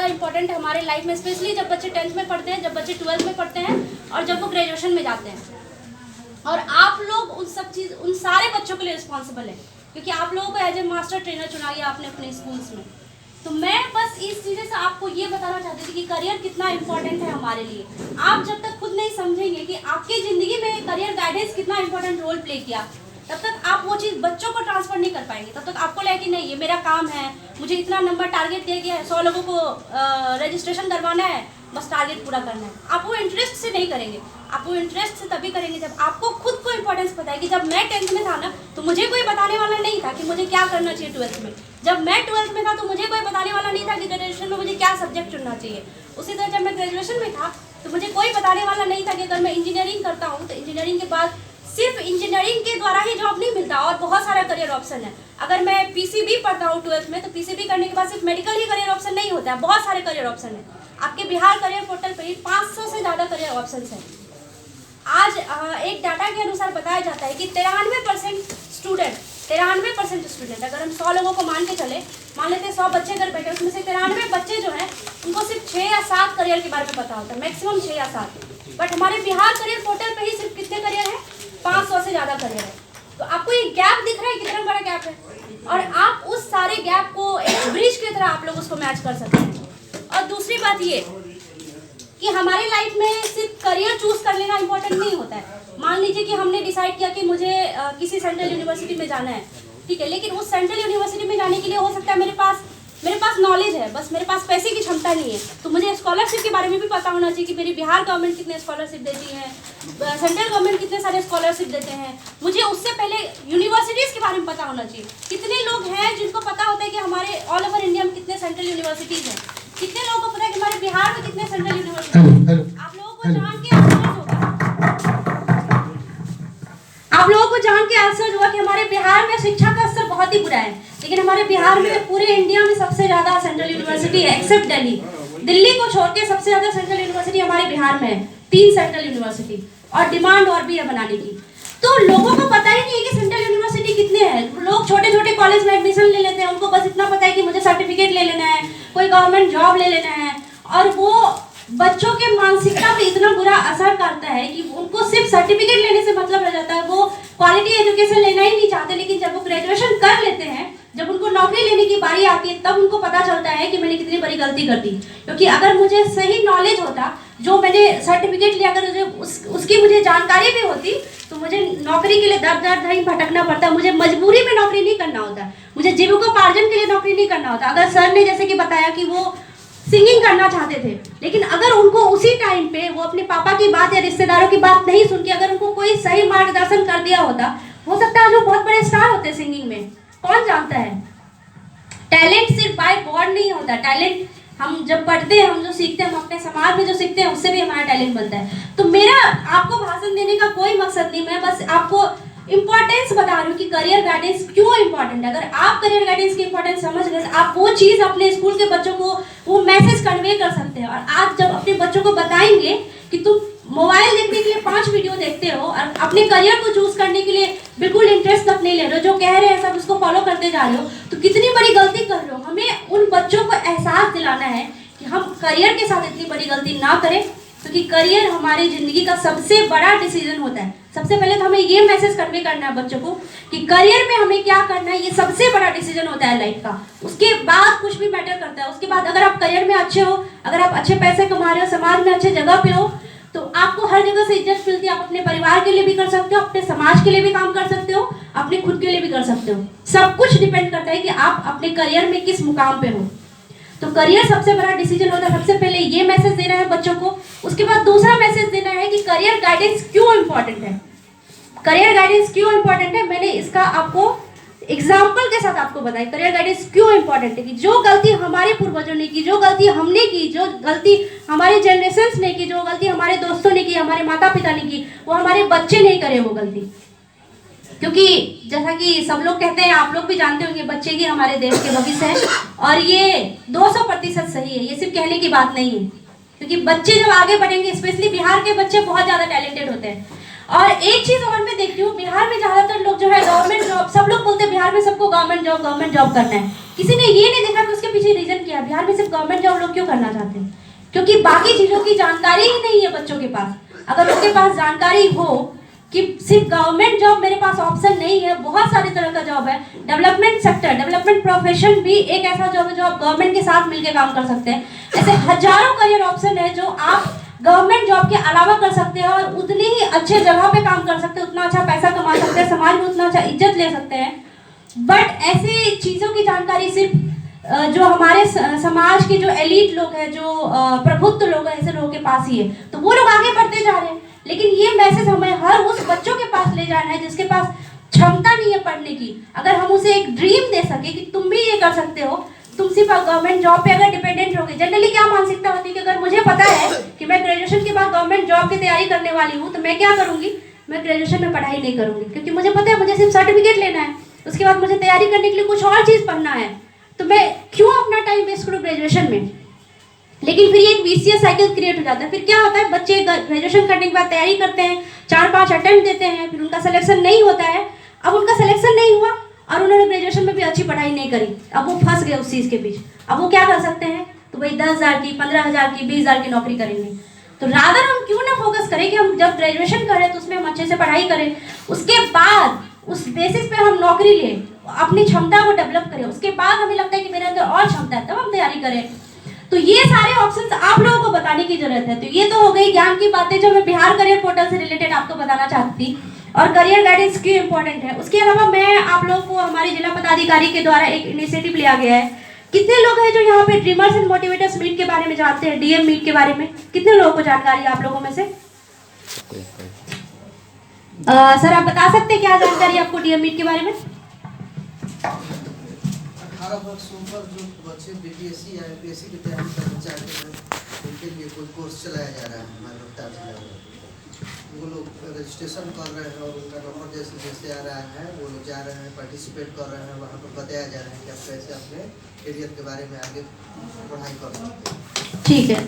Important है हमारे life में, स्पेशली जब बच्चे 10th में पढ़ते हैं, जब बच्चे 12th में पढ़ते हैं और जब वो ग्रेजुएशन में जाते हैं। और आप लोग उन सारे बच्चों के लिए रिस्पॉन्सिबल है, क्योंकि आप लोगों को एज ए मास्टर ट्रेनर चुना गया आपने अपने स्कूल्स में। तो मैं बस इस चीज़ से आपको ये बताना चाहती थी कि करियर कितना इंपॉर्टेंट है हमारे लिए। आप जब तक खुद नहीं समझेंगे कि आपकी ज़िंदगी में करियर गाइडेंस कितना इंपॉर्टेंट रोल प्ले किया, तब तक आप वो चीज़ बच्चों को ट्रांसफर नहीं कर पाएंगे। तब तक आपको लगे कि नहीं ये मेरा काम है, मुझे इतना नंबर टारगेट दिया गया है, 100 लोगों को रजिस्ट्रेशन करवाना है, बस टारगेट पूरा करना है। आप वो इंटरेस्ट से नहीं करेंगे। आप वो इंटरेस्ट से तभी करेंगे जब आपको खुद को इंपॉर्टेंस पता है कि जब मैं 10th में था ना, तो मुझे कोई बताने वाला नहीं था कि मुझे क्या करना चाहिए 12th में। जब मैं 12th में था तो मुझे कोई बताने वाला नहीं था कि ग्रेजुएशन में मुझे क्या सब्जेक्ट चुनना चाहिए। उसी तरह जब मैं ग्रेजुएशन में था तो मुझे कोई बताने वाला नहीं था कि अगर मैं इंजीनियरिंग करता हूँ तो इंजीनियरिंग के बाद सिर्फ इंजीनियरिंग के द्वारा ही जॉब नहीं मिलता और बहुत सारा करियर ऑप्शन है। अगर मैं पीसीबी पढ़ता हूँ 12th में, तो पीसीबी करने के बाद सिर्फ मेडिकल ही करियर ऑप्शन नहीं होता है, बहुत सारे करियर ऑप्शन है। आपके बिहार करियर पोर्टल पर ही 500 से ज़्यादा करियर ऑप्शन है। आज एक डाटा के अनुसार बताया जाता है कि 93% स्टूडेंट, अगर हम 100 लोगों को मान के चले, मान लेते हैं 100 बच्चे अगर बैठे, उसमें से 93 बच्चे जो हैं उनको सिर्फ 6 या 7 करियर के बारे में पता होता है, मैक्सिमम 6 या 7। बट हमारे बिहार करियर पोर्टल पे ही सिर्फ कितने करियर हैं? 500 से ज़्यादा करियर है। तो आपको ये गैप दिख रहा है, कितना बड़ा गैप है, और आप उस सारे गैप को एक ब्रिज की तरह आप लोग उसको मैच कर सकते हैं। और दूसरी बात ये कि हमारे लाइफ में सिर्फ करियर चूज कर लेना इंपॉर्टेंट नहीं होता है। मान लीजिए कि हमने डिसाइड किया कि मुझे किसी सेंट्रल यूनिवर्सिटी में जाना है, ठीक है, लेकिन उस सेंट्रल यूनिवर्सिटी में जाने के लिए हो सकता है मेरे पास नॉलेज है, बस मेरे पास पैसे की क्षमता नहीं है। तो मुझे स्कॉलरशिप के बारे में भी पता होना चाहिए कि मेरी बिहार गवर्नमेंट कितने स्कॉलरशिप देती है, सेंट्रल गवर्नमेंट कितने सारे स्कॉलरशिप देते हैं। मुझे उससे पहले यूनिवर्सिटीज़ के बारे में पता होना चाहिए। कितने लोग हैं जिनको पता होता है कि हमारे ऑल ओवर इंडिया में कितने सेंट्रल यूनिवर्सिटीज़ हैं? कितने लोगों को पता है कि हमारे बिहार में कितने सेंट्रल यूनिवर्सिटी हैं? आप लोगों को जान के आश्चर्य होगा कि हमारे बिहार में शिक्षा का स्तर बहुत ही बुरा है, लेकिन हमारे बिहार में पूरे इंडिया में सबसे ज़्यादा सेंट्रल यूनिवर्सिटी है, एक्सेप्ट दिल्ली को छोड़ के सबसे ज़्यादा सेंट्रल यूनिवर्सिटी हमारे बिहार में है, 3 सेंट्रल यूनिवर्सिटी, और डिमांड और भी है बनाने की। तो लोगों को पता ही नहीं है कि सेंट्रल यूनिवर्सिटी कितने हैं। लोग छोटे छोटे कॉलेज में एडमिशन ले लेते हैं, उनको बस इतना पता है कि मुझे सर्टिफिकेट ले लेना है, कोई गवर्नमेंट जॉब ले लेना है, और वो बच्चों के मानसिकता पे इतना बुरा असर करता है कि उनको सिर्फ सर्टिफिकेट लेने से मतलब रह जाता है, वो क्वालिटी एजुकेशन लेना ही नहीं चाहते। लेकिन जब वो ग्रेजुएशन कर लेते हैं, जब उनको नौकरी लेने की बारी आती है, तब उनको पता चलता है कि मैंने कितनी बड़ी गलती कर दी। क्योंकि अगर मुझे सही नॉलेज होता, जो मैंने सर्टिफिकेट लिया, अगर उसकी मुझे जानकारी भी होती, तो मुझे नौकरी के लिए दर दर नहीं भटकना पड़ता, मुझे मजबूरी में नौकरी नहीं करना होता, मुझे जीविकोपार्जन के लिए नौकरी नहीं करना होता। अगर सर ने जैसे कि बताया कि वो सिंगिंग करना चाहते थे, लेकिन अगर उनको उसी टाइम पे वो अपने पापा की बात या रिश्तेदारों की बात नहीं सुन के अगर उनको कोई सही मार्गदर्शन कर दिया होता, हो सकता है जो बहुत बड़े स्टार होते सिंगिंग में। कौन जानता है? टैलेंट सिर्फ बाय गॉड नहीं होता। टैलेंट हम जब पढ़ते हैं, हम जो सीखते हैं, हम अपने समाज में जो सीखते हैं, उससे भी हमारा टैलेंट बनता है। तो मेरा आपको भाषण देने का कोई मकसद नहीं, मैं बस आपको इंपॉर्टेंस बता रही हूँ कि करियर गाइडेंस क्यों इंपॉर्टेंट है। अगर आप करियर गाइडेंस की इंपॉर्टेंस समझ गए, आप वो चीज़ अपने स्कूल के बच्चों को वो मैसेज कन्वे कर सकते हैं। और आप जब अपने बच्चों को बताएंगे कि तुम मोबाइल देखने के लिए 5 वीडियो देखते हो और अपने करियर को चूज करने के लिए बिल्कुल इंटरेस्ट तक नहीं ले रहे हो, जो कह रहे हैं सब उसको फॉलो करते जा रहे हो, तो कितनी बड़ी गलती कर रहे हो। हमें उन बच्चों को एहसास दिलाना है कि हम करियर के साथ इतनी बड़ी गलती ना करें, क्योंकि करियर हमारी जिंदगी का सबसे बड़ा डिसीजन होता है। सबसे पहले तो हमें ये मैसेज कन्वे करना है बच्चों को कि करियर में हमें क्या करना है, ये सबसे बड़ा डिसीजन होता है लाइफ का। उसके बाद कुछ भी मैटर करता है। उसके बाद अगर आप करियर में अच्छे हो, अगर आप अच्छे पैसे कमा रहे हो, समाज में अच्छे जगह पे हो, तो आपको हर जगह से इज्जत मिलती है। आप अपने परिवार के लिए भी कर सकते हो, अपने समाज के लिए भी काम कर सकते हो, अपने खुद के लिए भी कर सकते हो। सब कुछ डिपेंड करता है कि आप अपने करियर में किस मुकाम पे हो। तो करियर सबसे बड़ा डिसीजन होता है। सबसे पहले ये मैसेज देना है बच्चों को। उसके बाद दूसरा मैसेज देना है कि करियर गाइडेंस क्यों इंपॉर्टेंट है। करियर गाइडेंस क्यों इंपॉर्टेंट है, मैंने इसका आपको एग्जाम्पल के साथ आपको बताया करियर गाइडेंस क्यों इंपॉर्टेंट है। कि जो गलती हमारे पूर्वजों ने की, जो गलती हमने की, जो गलती हमारे जनरेशन्स ने की, जो गलती हमारे दोस्तों ने की, हमारे माता पिता ने की, वो हमारे बच्चे नहीं करे वो गलती। क्योंकि जैसा कि सब लोग कहते हैं, आप लोग भी जानते होंगे, बच्चे ही हमारे देश के भविष्य है। और ये 200% सही है, ये सिर्फ कहने की बात नहीं है। क्योंकि बच्चे जब आगे बढ़ेंगे, स्पेशली बिहार के बच्चे बहुत ज़्यादा टैलेंटेड होते हैं। और एक चीज और मैं देखती हूँ, बिहार में ज्यादातर लोग जो है गवर्नमेंट जॉब, सब लोग बोलते हैं बिहार में सबको गवर्नमेंट जॉब करना है। किसी ने ये नहीं देखा कि उसके पीछे रीजन क्या है, बिहार में सिर्फ गवर्नमेंट जॉब लोग क्यों करना चाहते हैं? क्योंकि बाकी चीजों की जानकारी ही नहीं है बच्चों के पास। अगर उनके पास जानकारी हो कि सिर्फ गवर्नमेंट जॉब मेरे पास ऑप्शन नहीं है, बहुत सारी तरह का जॉब है, डेवलपमेंट सेक्टर, डेवलपमेंट प्रोफेशन भी एक ऐसा जॉब है जो आप गवर्नमेंट के साथ मिलकर काम कर सकते हैं। ऐसे हजारों करियर ऑप्शन है जो आप गवर्नमेंट जॉब के अलावा कर सकते हैं और उतनी ही अच्छे जगह पे काम कर सकते हैं, उतना अच्छा पैसा कमा सकते हैं, समाज में उतना अच्छा इज्जत ले सकते हैं। बट ऐसी चीजों की जानकारी सिर्फ जो हमारे समाज के जो एलीट लोग हैं, जो प्रबुद्ध लोग हैं, ऐसे लोगों के पास ही है, तो वो लोग आगे बढ़ते जा रहे हैं। लेकिन ये मैसेज हमें हर उस बच्चों के पास ले जाना है जिसके पास क्षमता नहीं है पढ़ने की। अगर हम उसे एक ड्रीम दे सके कि तुम भी ये कर सकते हो, तुम सिर्फ गवर्नमेंट जॉब पे अगर डिपेंडेंट होगे। जनरली क्या मानसिकता होती है कि अगर मुझे पता है कि मैं ग्रेजुएशन के बाद गवर्नमेंट जॉब की तैयारी करने वाली हूँ, तो मैं क्या करूंगी, मैं ग्रेजुएशन में पढ़ाई नहीं करूंगी, क्योंकि मुझे पता है मुझे सिर्फ सर्टिफिकेट लेना है, उसके बाद मुझे तैयारी करने के लिए कुछ और चीज पढ़ना है, तो मैं क्यों अपना टाइम वेस्ट करूँ ग्रेजुएशन में। लेकिन फिर ये एक वीसीएस साइकिल क्रिएट हो जाता है। फिर क्या होता है, बच्चे ग्रेजुएशन करने के बाद तैयारी करते हैं, 4-5 अटेम्प्ट देते हैं, फिर उनका सिलेक्शन नहीं होता है। अब उनका सिलेक्शन नहीं हुआ और उन्होंने ग्रेजुएशन में भी अच्छी पढ़ाई नहीं करी, अब वो फंस गए उस चीज़ के बीच। अब वो क्या कर सकते हैं, तो वही 10,000 की, 15,000 की, 20,000 की नौकरी करेंगे। तो रादर हम क्यों ना फोकस करें कि हम जब ग्रेजुएशन करें तो उसमें हम अच्छे से पढ़ाई करें, उसके बाद उस बेसिस पे हम नौकरी लें, अपनी क्षमता को डेवलप करें, उसके बाद हमें लगता है कि मेरे अंदर और क्षमता है, तब हम तैयारी करें। तो ये सारे ऑप्शंस आप लोगों को बताने की जरूरत है। तो ये तो हो गई ज्ञान की बातें जो मैं बिहार करियर पोर्टल से रिलेटेड आपको बताना चाहती थी, और करियर गाइडेंस क्यों इंपॉर्टेंट है। उसके अलावा मैं आप लोगों को हमारे जिला पदाधिकारी के द्वारा एक इनिशिएटिव लिया गया है। कितने लोग हैं जो यहाँ पे ड्रीमर्स एंड मोटिवेटर्स मीट के बारे में जानते हैं, डीएम मीट के बारे में कितने लोगों को जानकारी है आप लोगों में से? सर आप बता सकते हैं क्या जानकारी है आपको डीएम मीट के बारे में? 18 वर्ष ऊपर जो बच्चे बीपीएससी या यूपीएससी की तैयारी करना चाहते हैं, उनके लिए कोई कोर्स चलाया जा रहा है हमारे रोहतास जिला में। वो लोग रजिस्ट्रेशन कर रहे हैं और उनका नंबर जैसे जैसे आ रहा है वो लोग जा रहे हैं, पार्टिसिपेट कर रहे हैं, वहाँ पर बताया जा रहा है कि आप कैसे अपने करियर के बारे में आगे पढ़ाई कर सकते हैं। ठीक है।